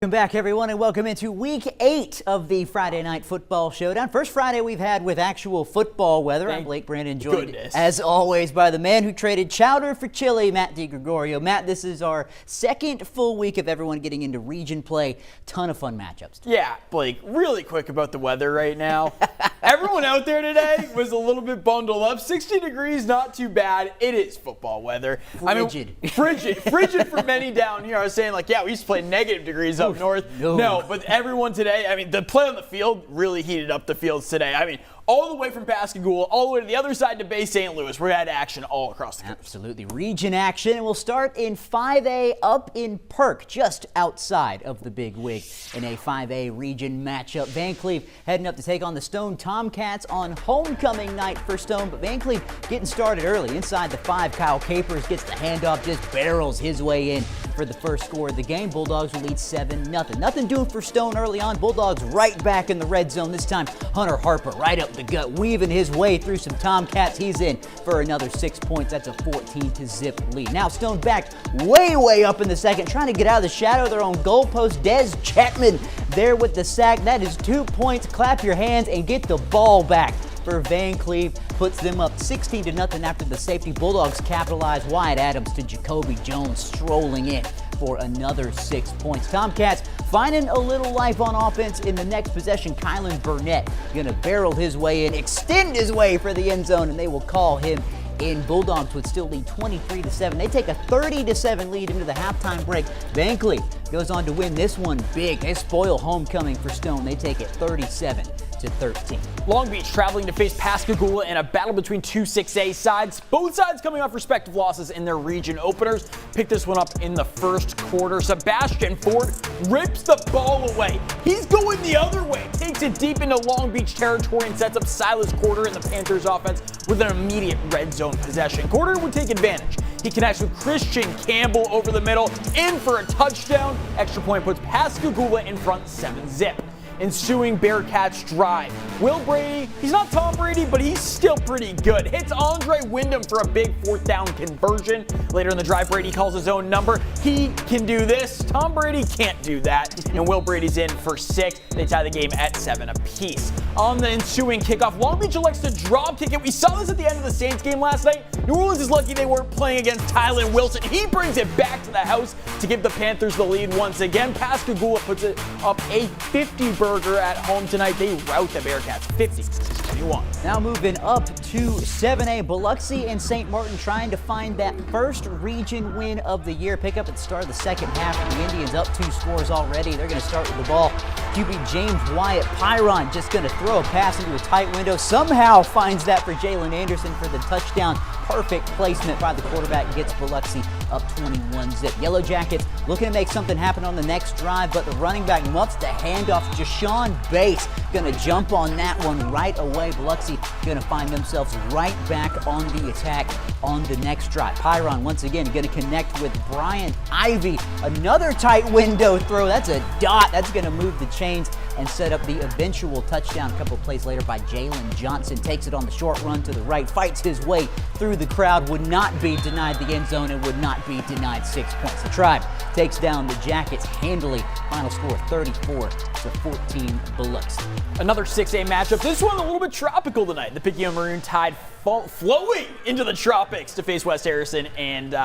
Welcome back, everyone, and welcome into Week 8 of the Friday Night Football Showdown. First Friday we've had with actual football weather. I'm Blake Brandon, joined, as always, by the man who traded chowder for chili, Matt DiGregorio. Matt, this is our second full week of everyone getting into region play. Ton of fun matchups today. Yeah, Blake, really quick about the weather right now. Everyone out there today was a little bit bundled up. 60 degrees, not too bad. It is football weather. Frigid. Frigid for many down here. I was saying, yeah, we used to play negative degrees up north. No, but everyone today, the play on the field really heated up the fields today. All the way from Pascagoula, all the way to the other side to Bay St. Louis. We had action all across the coast. Absolutely. Region action. And we'll start in 5A up in Perk, just outside of the Big Wig in a 5A region matchup. Vancleave heading up to take on the Stone Tomcats on homecoming night for Stone. But Vancleave getting started early. Inside the 5, Kyle Capers gets the handoff, just barrels his way in for the first score of the game. Bulldogs will lead 7-0. Nothing doing for Stone early on. Bulldogs right back in the red zone. This time, Hunter Harper right up the gut, weaving his way through some Tomcats. He's in for another 6 points. That's a 14-0 lead. Now Stone back way up in the second, trying to get out of the shadow of their own goalpost. Des Chapman there with the sack. That is 2 points. Clap your hands and get the ball back for Vancleave. Puts them up 16-0 after the safety. Bulldogs capitalize. Wyatt Adams to Jacoby Jones strolling in for another 6 points. Tomcats finding a little life on offense in the next possession. Kylan Burnett gonna barrel his way in, extend his way for the end zone, and they will call him in. Bulldogs would still lead 23-7. They take a 30-7 lead into the halftime break. Vancleave goes on to win this one big. They spoil homecoming for Stone. They take it 37-13. Long Beach traveling to face Pascagoula in a battle between two 6A sides. Both sides coming off respective losses in their region openers. Pick this one up in the first quarter. Sebastian Ford rips the ball away. He's going the other way. Takes it deep into Long Beach territory and sets up Silas Corder in the Panthers offense with an immediate red zone possession. Corder would take advantage. He connects with Christian Campbell over the middle, in for a touchdown. Extra point puts Pascagoula in front 7-0. Ensuing Bearcats drive. Will Brady, he's not Tom Brady, but he's still pretty good. Hits Andre Wyndham for a big 4th down conversion. Later in the drive, Brady calls his own number. He can do this. Tom Brady can't do that. And Will Brady's in for 6. They tie the game at 7 apiece. On the ensuing kickoff, Long Beach elects to drop kick it. We saw this at the end of the Saints game last night. New Orleans is lucky they weren't playing against Tylen Wilson. He brings it back to the house to give the Panthers the lead once again. Pascagoula puts it up a 50 burger at home tonight. They rout the Bearcats 50-21. Now moving up to 7A, Biloxi and St. Martin trying to find that first region win of the year. Pick up at the start of the second half. The Indians up 2 scores already. They're going to start with the ball. QB James Wyatt Pyron just going to throw a pass into a tight window. Somehow finds that for Jalen Anderson for the touchdown. Perfect placement by the quarterback, gets Biloxi up 21-0. Yellow Jackets looking to make something happen on the next drive, but the running back muffs the handoff. Jashawn Bass going to jump on that one right away. Biloxi going to find themselves right back on the attack on the next drive. Pyron once again going to connect with Brian Ivy. Another tight window throw. That's a dot. That's going to move the chains and set up the eventual touchdown a couple of plays later by Jalen Johnson. Takes it on the short run to the right, fights his way through the crowd, would not be denied the end zone and would not be denied 6 points. The Tribe takes down the Jackets handily. Final score 34-14 Biloxi. Another 6A matchup. This one a little bit tropical tonight. The Picayune Maroon Tide flowing into the tropics to face West Harrison, and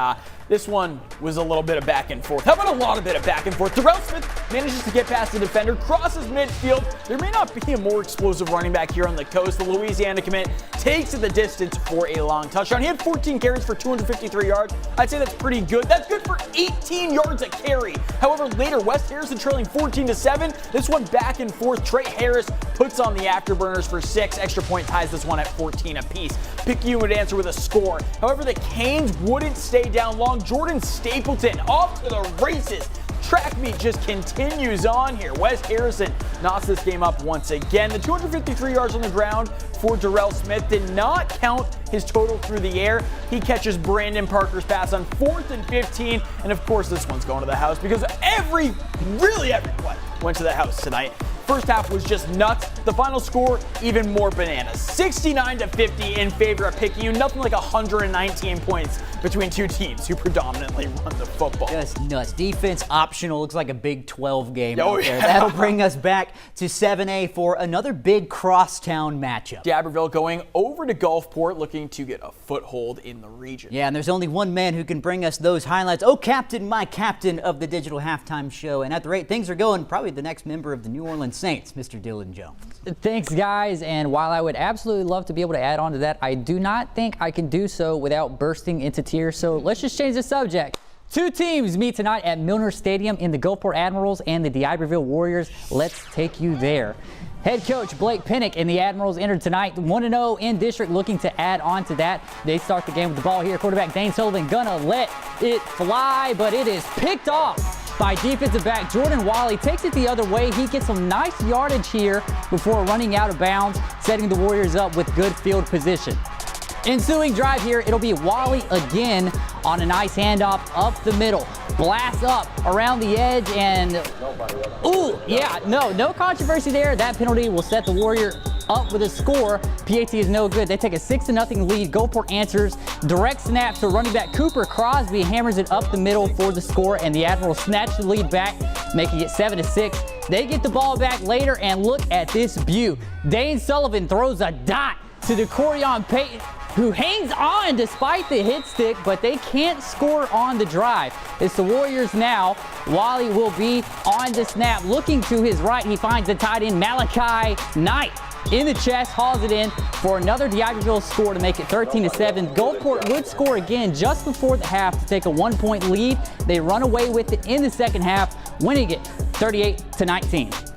this one was a little bit of back and forth. How about a lot of bit of back and forth? Darrell Smith manages to get past the defender, crosses midfield. There may not be a more explosive running back here on the coast. The Louisiana commit takes it the distance for a long touchdown. He had 14 carries for 253 yards. I'd say that's pretty good. That's good for 18 yards a carry. However, later, West Harrison trailing 14-7. This one back and forth. Trey Harris puts on the afterburners for 6. Extra point ties this one at 14 apiece. Picayune would answer with a score. However, the Canes wouldn't stay down long. Jordan Stapleton off to the races. Track meet just continues on here. West Harrison knocks this game up once again. The 253 yards on the ground for Darrell Smith did not count his total through the air. He catches Brandon Parker's pass on 4th and 15. And of course, this one's going to the house because really every play went to the house tonight. First half was just nuts. The final score, even more bananas. 69-50 in favor of Picayune. Nothing like 119 points between two teams who predominantly run the football. Just nuts. Defense optional. Looks like a Big 12 game Oh, out there. yeah. That'll bring us back to 7A for another big crosstown matchup. D'Iberville going over to Gulfport, looking to get a foothold in the region. Yeah, and there's only one man who can bring us those highlights. Oh, Captain, my captain of the digital halftime show. And at the rate things are going, probably the next member of the New Orleans Saints, Mr. Dylan Jones. Thanks, guys. And while I would absolutely love to be able to add on to that, I do not think I can do so without bursting into tears. So let's just change the subject. Two teams meet tonight at Milner Stadium in the Gulfport Admirals and the D'Iberville Warriors. Let's take you there. Head coach Blake Pinnock and the Admirals entered tonight 1-0 in district, looking to add on to that. They start the game with the ball here. Quarterback Dane Sullivan gonna let it fly, but it is picked off by defensive back Jordan Wally. Takes it the other way. He gets some nice yardage here before running out of bounds, setting the Warriors up with good field position. Ensuing drive here, it'll be Wally again on a nice handoff up the middle. Blast up around the edge and, ooh, yeah, no controversy there. That penalty will set the Warrior up with a score. PAT is no good. They take a 6-0 lead. Gulfport answers. Direct snap to running back Cooper Crosby hammers it up the middle for the score, and the Admirals snatch the lead back, making it 7-6. They get the ball back later, and look at this beaut. Dane Sullivan throws a dot to DeCorion Payton, who hangs on despite the hit stick, but they can't score on the drive. It's the Warriors now. Wally will be on the snap. Looking to his right, he finds the tight end Malachi Knight in the chest, hauls it in for another D'Iberville score to make it 13-7. Gulfport would score again just before the half to take a 1-point lead. They run away with it in the second half, winning it 38-19.